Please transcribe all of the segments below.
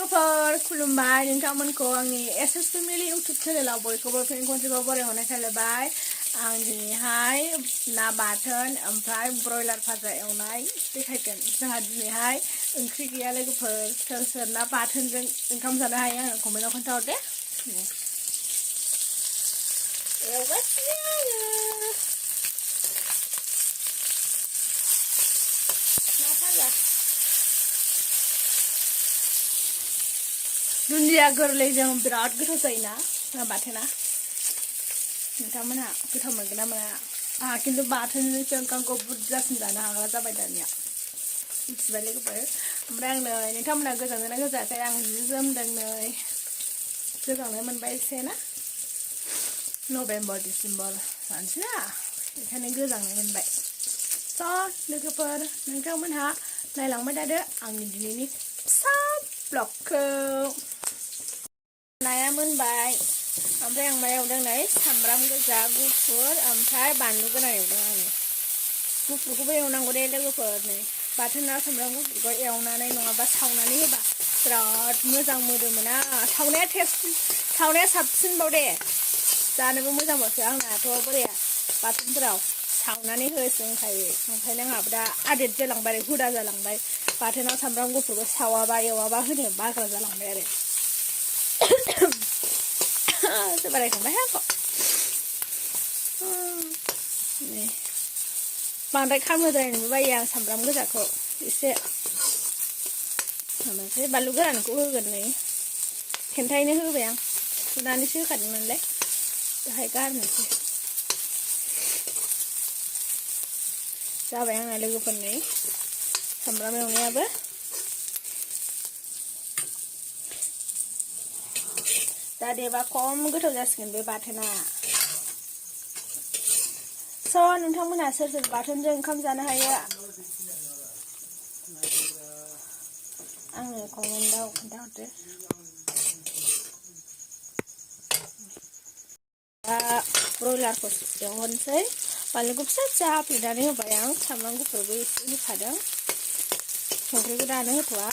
लोगोफोर खुलुमबाय नोंथांमोनखौ आंनि एसएस फेमिलि इउट्यूब चेनेलाव बयखौबो फिन खनसेबाव बरायहरनाय थाबाय आं दिनैहाय ना बाथोन ओमफ्राय ब्रयलार भाजा एवनाय देखायगोन जोंहा दिनैहाय ओंख्रि गैया लोगोफोर सोर सोर ना बाथोनजों ओंखाम जानो हायो आङो कमेन्टआव खोन्थाहरदे एवगासिनो आङो ना भाजा दुन्दिया गोरलैजों बिराद गोथाव जायोना ना बाथोना नोंथांमोनहा गोथाव मोनगोन ना मोना आंहा खिन्थु बाथोनजोंसो ओंखामखौ बुरजासिन जानो हाग्रा जाबाय दानिया मिथिबाय लोगोफोर ओमफ्राय आं नै नोंथांमोनहा गोजांदोंना गोजाङाखै आं जि जोमदों नै गोजांनाय मोनबाय एसे ना नभेम्बर डिसेम्बर जानोसै ना बेखायनो गोजांनाय मोनबाय स' लोगोफोर नोंथांमोनहा नायलांबाय थादो आंनि दिनैनि फिसा ब्लगखौ नाया मोनबाय ओमफ्राय आं मा एवदों नै सामब्राम गोजा गुफुर ओमफ्राय बानलु गोरान एवदों आङो गुफुरखौबो एवनांगौ दे लोगोफोर नै बाथोना सामब्राम गुफुरखौ एवनानै नङाबा सावनानै होबा बिराद मोजां मोदोमोना सावनाया साबसिनबाव दे जानोबो मोजांबावसो आंनाथ' बोरैया बाथोनफोराव सावनानै होसोंखायो ओंखायनो आंहाबो दा आदोद जालांबाय हुदा जालांबाय बाथोनाव सामब्राम गुफुरखौ सावाबा एवाबा होनो बाग्रा जालांबाय आरो बारायखांबाय आंखौ नै बांद्राय खामहोद्रायनोबो बायो आं सामब्राम गोजाखौ एसे ओमफ्राय बानलु गोरानखौ होगोन नै खेन्थायैनो होबाय आं सुनानैसो होखादों नालाय दाहाय गारनोसै जाबाय आंना लोगोफोर नै सामब्राम एवनायाबो दा देबा खम गोथाव जासिगोन बे बाथोना स' नोंथांमोनहा सोर सोर बाथोनजों ओंखाम जानो हायो आंनो कमेन्टआव खोन्थाहरदो दा ब्रयलारखौ एवहरनोसै बानलुखौ फिसा फिसा हाफ्लेनानै होबाय आं सामब्राम गुफुरबो एसे होखादों संख्रिखौ दानो होथ'वा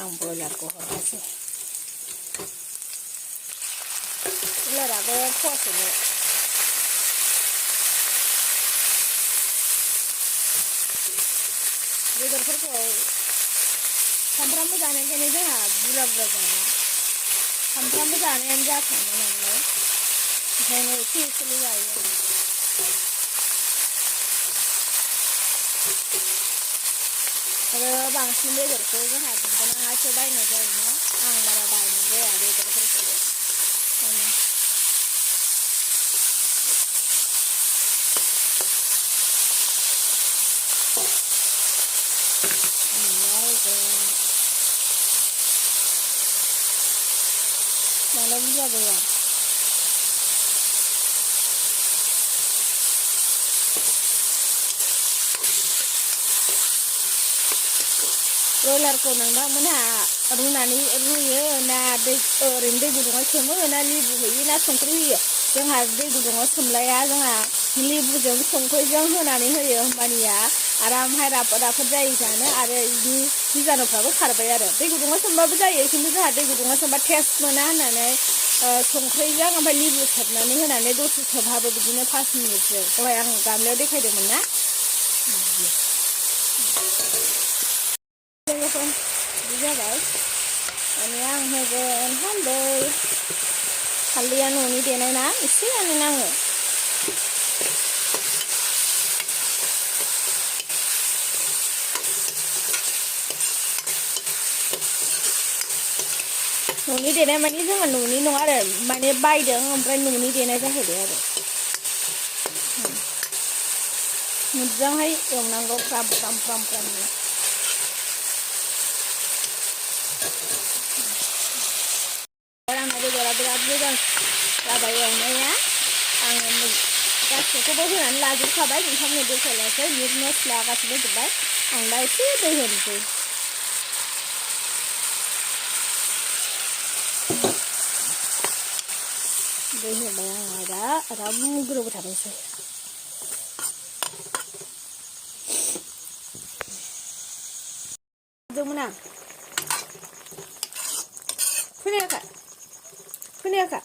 आं ब्रयलारखौ हरनोसै ब्रयलाराबो फवासेल' बेदरफोरखौ सामफ्रामबो जानायखायनो जोंहा बुरजा बुरजा जाया सामफ्रामबो जानायानो जाखायो नालाय ओंखायनो एसे एसेल' जायो आरो बांसिन बेदरखौ जोंहा बिबोनाङासो बायनाय जायोना आं बारा बायनाय जाया बेदरफोरखौ मानो बुरजा गैया ब्रयलारखौ नोंथांमोनहा रुनानै रुयो ना ओरैनो दै गुदुङाव सोमो ना लेबु होयो ना संख्रि होयो जोंहा दै गुदुङाव सोमलाया जोंहा लेबुजों संख्रिजों होनानै होयो होमबानिया आरामहाय राफोद राफोद जायो जानो आरो बिनि बिजानुफ्राबो खारबाय आरो दै गुदुङाव सोमबाबो जायो खिन्थु जोंहा दै गुदुङाव सोमबा टेस्ट मोना होननानै संख्रिजों ओमफ्राय लेबु सेबनानै होनानै दसे सोमहाबो बिदिनो 5 मिनिटसो दहाय आं गामलायाव देखायदोंमोन ना लोगोफोर बिदि जाबाय माने आं होगोन हालदैया न'नि देनाय ना एसेयानो नाङो न'नि देनाय माने जोंहा न'नि नङा आरो माने बायदों ओमफ्राय न'नि देनाय जाहैबाय आरो मोजांहाय एवनांगौ फ्राम आंना बेदरा बिराद मोजां जाबाय एवनाया आङो गासैखौबो होनानै लाजोबखाबाय नोंथांमोननो देखायलासै मिट मस्ला गासैबो होजोबबाय आं दा एसे दै होनोसै दै होबाय आङो दा आराम गोदौबाय थानोसै खोनादोंमोन आं खोनायाखै खोनायाखै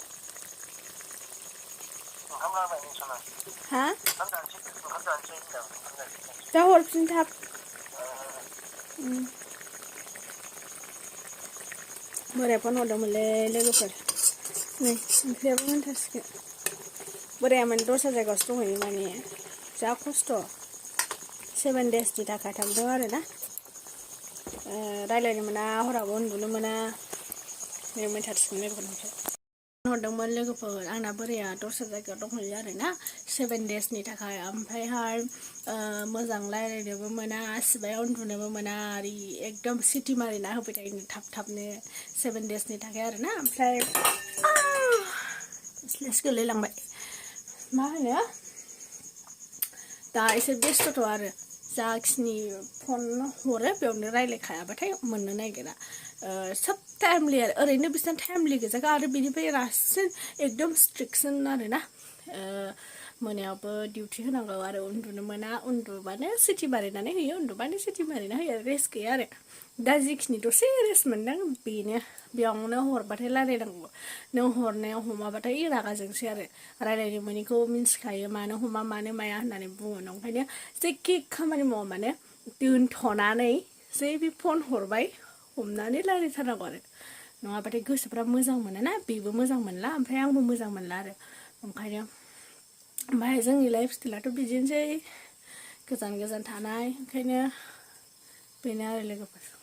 हा दा हरफिन थाब बोराया फन हरदोंमोनलै लोगोफोर नै ओंख्रियाबो मोनथारसिगोन बोराया माने दस्रा जायगायावसो दंहैयो माने जा खस्थ' 7 daysनि थाखाय थांदों आरो ना रायलायनो मोना हरावबो उन्दुनो मोना नै मोनथारसिगोन लोगोफोरनिफ्राय हरदोंमोन लोगोफोर आंना बोराया दस्रा जायगायाव दंहैयो आरो ना 7 daysनि थाखाय ओमफ्रायहाय मोजां रायलायनोबो मोना सिबायाव उन्दुनोबो मोना आरो एकदम सिटि मारिना होबाय थायो थाब थाबनो 7 daysनि थाखाय आरो ना ओमफ्राय स्लेस गोलैलांबाय मा होनो दा एसे बेस्थ'थ' आरो जाखिनि फन हरो बेयावनो रायलायखायाबाथाय मोननो नागिरा सब टाइमलि आरो ओरैनो बिसिना टाइमलि गोजाखा आरो बिनिफ्राय रासिन एकदम स्ट्रिक्टसिन आरो ना मोनायावबो डिउटि होनांगौ आरो उन्दुनो मोना उन्दुबानो सिटि मारिनानै होयो उन्दुबानो सिटि मारिना होयो रेस्ट गैया आरो दा जिखिनि दसे रेस्ट मोनदों बेनो बेयावनो हरबाथाय रायलायनांगौ नों हरनायाव हमाबाथाय रागा जोंसै आरो रायलायनो मोनैखौ मिन्थिखायो मानो हमा मानो माया होननानै बुङो ओंखायनो जेखि खामानि मावा माने दोनथ'नानै जे बे फन हरबाय हमनानै रायलायथारनांगौ आरो नङाबाथाय गोसोफ्रा मोजां मोना बेबो मोजां मोनला ओमफ्राय आंबो मोजां मोनला आरो ओंखायनो ओमफ्राय जोंनि लाइफ स्टाइलाथ' बिदिनोसै गोजान गोजान थानाय ओंखायनो बेनो आरो लोगोफोर